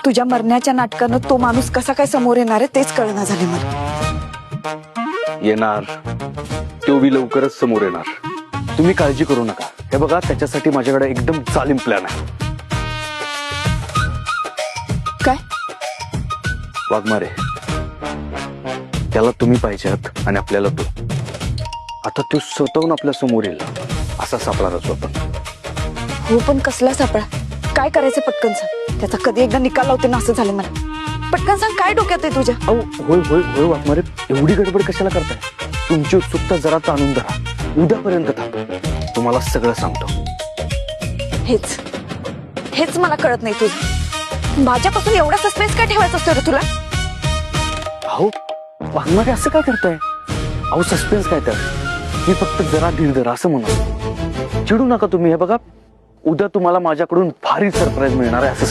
तुझ्या मरण्याच्या नाटकानं तो माणूस कसा काय समोर येणार आहे तेच कळना झाले मला. येणार, तो बी लवकरच समोर येणार. तुम्ही काळजी करू नका. हे बघा, त्याच्यासाठी माझ्याकडे एकदम जालिम प्लॅन आहे. काय? वाघमारे, त्याला तुम्ही पाहिजेत आणि आपल्याला तो. आता तो स्वतःहून आपल्या समोर येईल असा सापळा रचू आपण. हो, पण कसला सापळा? काय करायचं पटकन सांग. त्याचा कधी एकदा निकाल लावते ना असं झालं मला. पटकन सांग, काय डोक्यात आहे तुझ्या? अहो, होय होय होय वाघमारे, एवढी गडबड कशाला करताय? तुमची उत्सुकता जरा ताणून धरा. उद्यापर्यंत थांब, तुम्हाला सगळं सांगतो. हेच मला कळत नाही तुझं. माझ्यापासून एवढा सस्पेन्स काय ठेवायचं असतं रे तुला? अहो वाघमारे, असं काय करताय? अहो सस्पेन्स काय तर, मी फक्त जरा धीर धरा असं म्हणा. चिडू नका तुम्ही. हे बघा, उद्या तुम्हाला माझ्याकडून भारी सरप्राईज मिळणार आहे असं